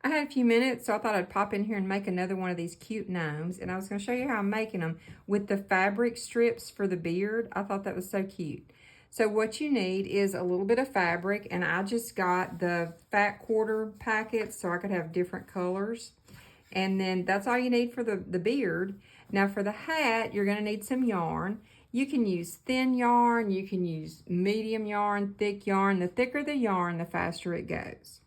I had a few minutes, so I thought I'd pop in here and make another one of these cute gnomes. And I was going to show you how I'm making them with the fabric strips for the beard. I thought that was so cute. So what you need is a little bit of fabric, and I just got the fat quarter packets so I could have different colors. And then that's all you need for the beard. Now for the hat, you're going to need some yarn. You can use thin yarn, you can use medium yarn, thick yarn. The thicker the yarn, the faster it goes.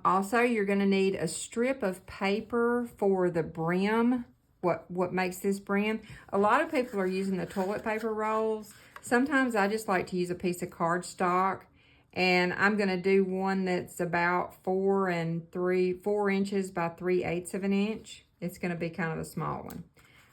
Also, you're going to need a strip of paper for the brim, what makes this brim. A lot of people are using the toilet paper rolls. Sometimes I just like to use a piece of cardstock, and I'm going to do one that's about 4 inches by 3/8 of an inch. It's going to be kind of a small one,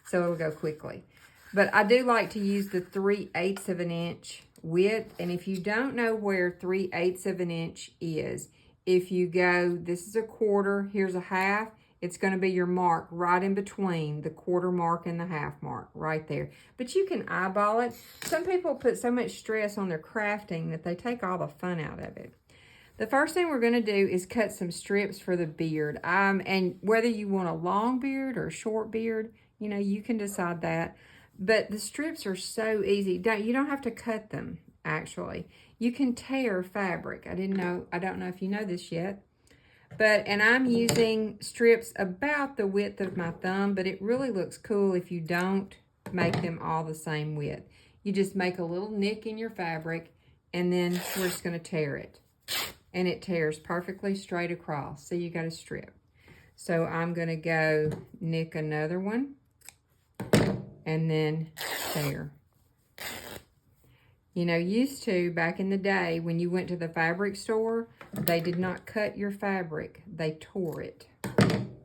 so it'll go quickly. But I do like to use the 3/8 of an inch width, and if you don't know where 3/8 of an inch is, if you go, this is a quarter, here's a half, it's going to be your mark right in between the quarter mark and the half mark, right there. But you can eyeball it. Some people put so much stress on their crafting that they take all the fun out of it. The first thing we're going to do is cut some strips for the beard. And whether you want a long beard or a short beard, you know, you can decide that. But the strips are so easy. You don't have to cut them, actually. You can tear fabric. I don't know if you know this yet. And I'm using strips about the width of my thumb, but it really looks cool if you don't make them all the same width. You just make a little nick in your fabric, and then we're just going to tear it. And it tears perfectly straight across. So you got a strip. So I'm going to go nick another one, and then tear. You know, used to, back in the day, when you went to the fabric store, they did not cut your fabric. They tore it.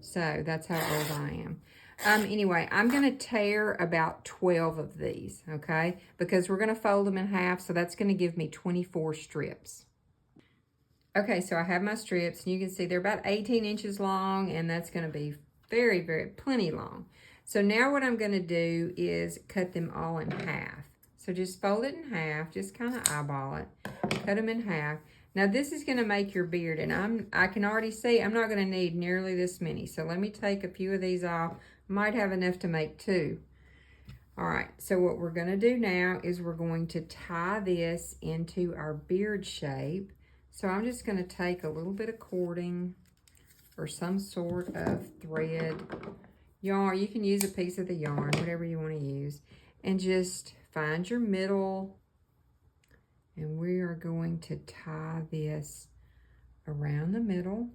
So that's how old I am. Anyway, I'm going to tear about 12 of these, okay? Because we're going to fold them in half, so that's going to give me 24 strips. Okay, so I have my strips, and you can see they're about 18 inches long, and that's going to be very, plenty long. So now what I'm going to do is cut them all in half. So just fold it in half, just kind of eyeball it, cut them in half. Now this is going to make your beard, and I can already see I'm not going to need nearly this many. So let me take a few of these off. Might have enough to make 2. All right, so what we're going to do now is we're going to tie this into our beard shape. So I'm just going to take a little bit of cording or some sort of thread. Yarn, you can use a piece of the yarn, whatever you want to use, and just find your middle, and we are going to tie this around the middle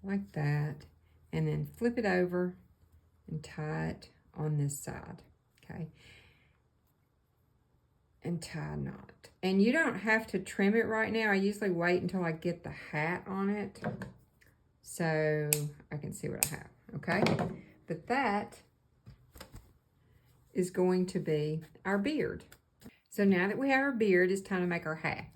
like that, and then flip it over and tie it on this side, okay? And tie a knot. And you don't have to trim it right now. I usually wait until I get the hat on it so I can see what I have, okay? But that is going to be our beard. So now that we have our beard, it's time to make our hat.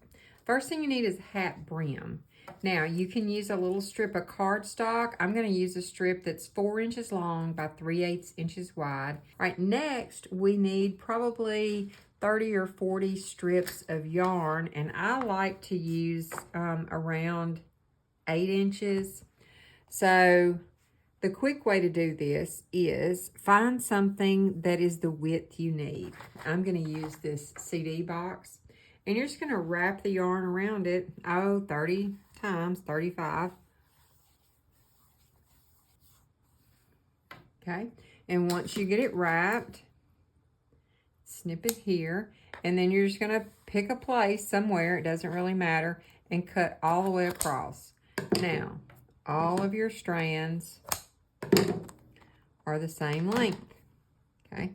First thing you need is a hat brim. Now you can use a little strip of cardstock. I'm going to use a strip that's 4 inches long by 3/8 inches wide. All right, next we need probably 30 or 40 strips of yarn, and I like to use around 8 inches. So the quick way to do this is find something that is the width you need. I'm going to use this CD box, and you're just going to wrap the yarn around it, 30 times 35. Okay, and once you get it wrapped, snip it here, and then you're just going to pick a place somewhere, it doesn't really matter, and cut all the way across. Now, all of your strands are the same length, okay?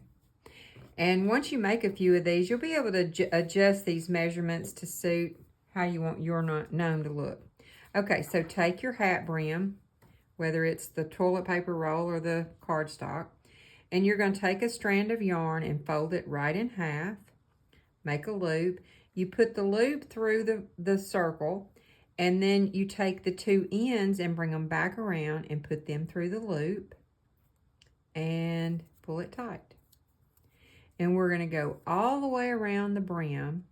And once you make a few of these, you'll be able to adjust these measurements to suit how you want your gnome to look. Okay, so take your hat brim, whether it's the toilet paper roll or the cardstock, and you're going to take a strand of yarn and fold it right in half, make a loop. You put the loop through the circle, and then you take the 2 ends and bring them back around and put them through the loop and pull it tight. And we're going to go all the way around the brim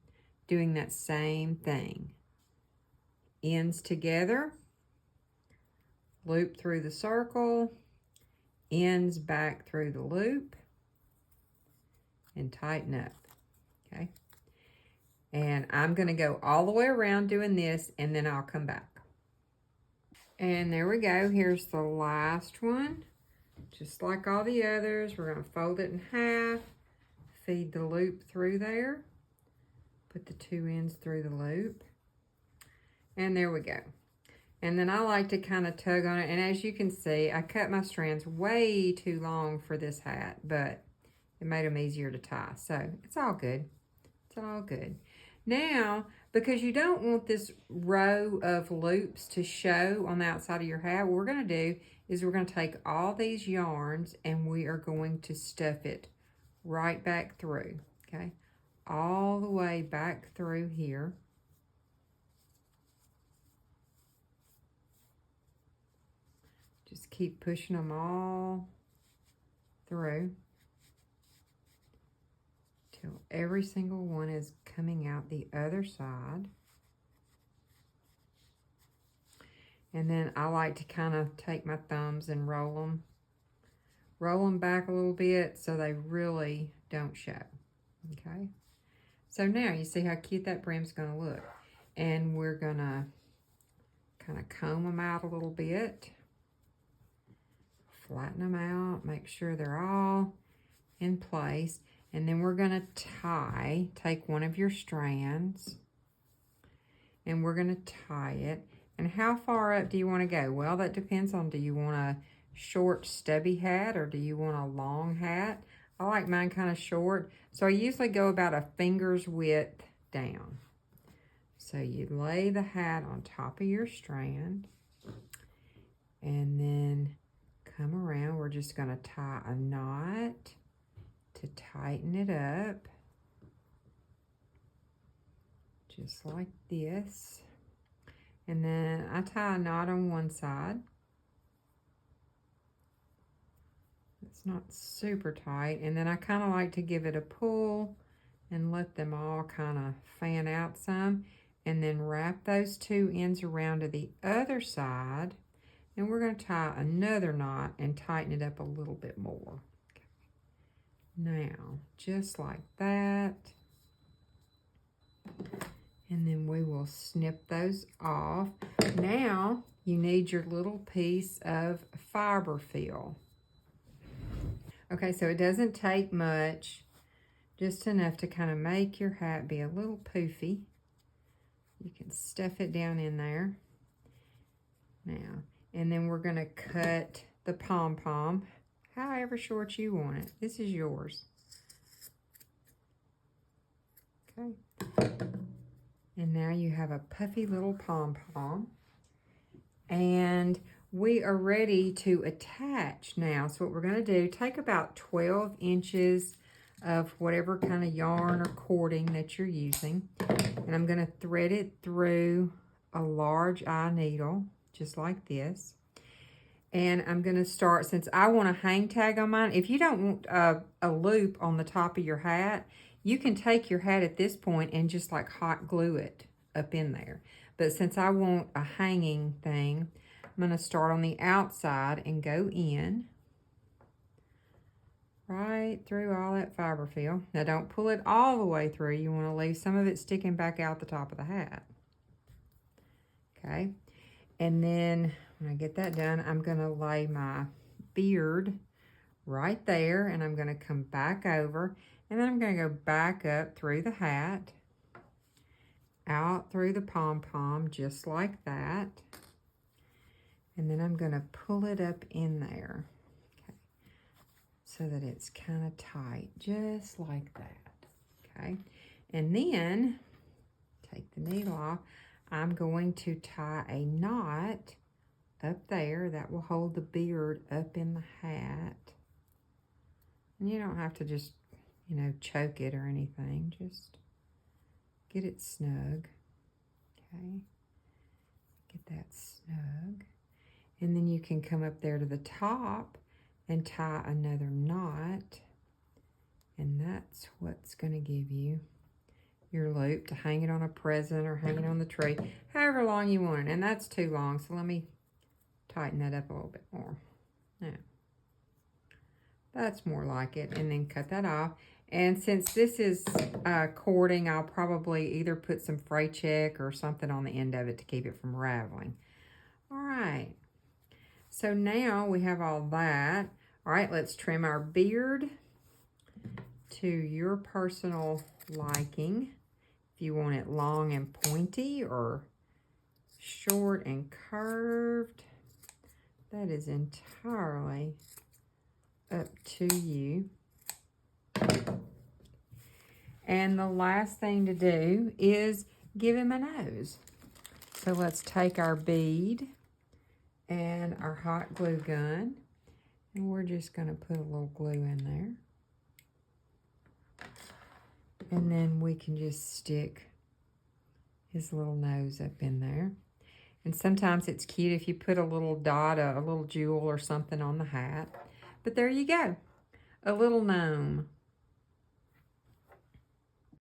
doing that same thing. ends together, loop through the circle, ends back through the loop, and tighten up, okay? And I'm gonna go all the way around doing this, and then I'll come back. And there we go, here's the last one. Just like all the others, we're gonna fold it in half, feed the loop through there, put the two ends through the loop, and there we go. And then I like to kind of tug on it, and as you can see, I cut my strands way too long for this hat, but it made them easier to tie, so it's all good. It's all good. Now, because you don't want this row of loops to show on the outside of your hat, what we're going to do is we're going to take all these yarns and we are going to stuff it right back through, okay? All the way back through here. Just keep pushing them all through till every single one is coming out the other side. And then I like to kind of take my thumbs and roll them back a little bit so they really don't show, okay? So now you see how cute that brim's gonna look. And we're gonna kind of comb them out a little bit, flatten them out, make sure they're all in place. And then we're gonna take one of your strands and we're gonna tie it. And how far up do you wanna go? Well, that depends on, do you want a short stubby hat or do you want a long hat? I like mine kind of short, so I usually go about a finger's width down. So you lay the hat on top of your strand and then come around. We're just gonna tie a knot to tighten it up, just like this. And then I tie a knot on one side. It's not super tight. And then I kind of like to give it a pull and let them all kind of fan out some. And then wrap those two ends around to the other side. And we're going to tie another knot and tighten it up a little bit more. Okay. Now, just like that. And then we will snip those off. Now, you need your little piece of fiber fill. Okay, so it doesn't take much, just enough to kind of make your hat be a little poofy. You can stuff it down in there. Now, and then we're gonna cut the pom-pom however short you want it. This is yours. Okay. And now you have a puffy little pom-pom. And we are ready to attach now. So what we're going to do, take about 12 inches of whatever kind of yarn or cording that you're using. And I'm going to thread it through a large eye needle, just like this. And I'm going to start, since I want a hang tag on mine, if you don't want a loop on the top of your hat, you can take your hat at this point and just like hot glue it up in there. But since I want a hanging thing, I'm going to start on the outside and go in right through all that fiber fill. Now don't pull it all the way through. You want to leave some of it sticking back out the top of the hat. Okay. And then when I get that done, I'm going to lay my beard right there, and I'm going to come back over, and then I'm going to go back up through the hat, out through the pom-pom, just like that. And then I'm going to pull it up in there, okay, so that it's kind of tight, just like that, okay? And then, take the needle off, I'm going to tie a knot up there that will hold the beard up in the hat. And you don't have to just, choke it or anything. Just get it snug, okay? Get that snug. And then you can come up there to the top and tie another knot. And that's what's going to give you your loop to hang it on a present or hang it on the tree, however long you want it. And that's too long, so let me tighten that up a little bit more. Now, that's more like it, and then cut that off. And since this is cording, I'll probably either put some fray check or something on the end of it to keep it from raveling. All right, so now we have all that. All right, let's trim our beard to your personal liking. If you want it long and pointy or short and curved, that is entirely up to you. And the last thing to do is give him a nose. So let's take our bead and our hot glue gun, and we're just going to put a little glue in there. And then we can just stick his little nose up in there. And sometimes it's cute if you put a little dot, a little jewel or something on the hat. But there you go, a little gnome.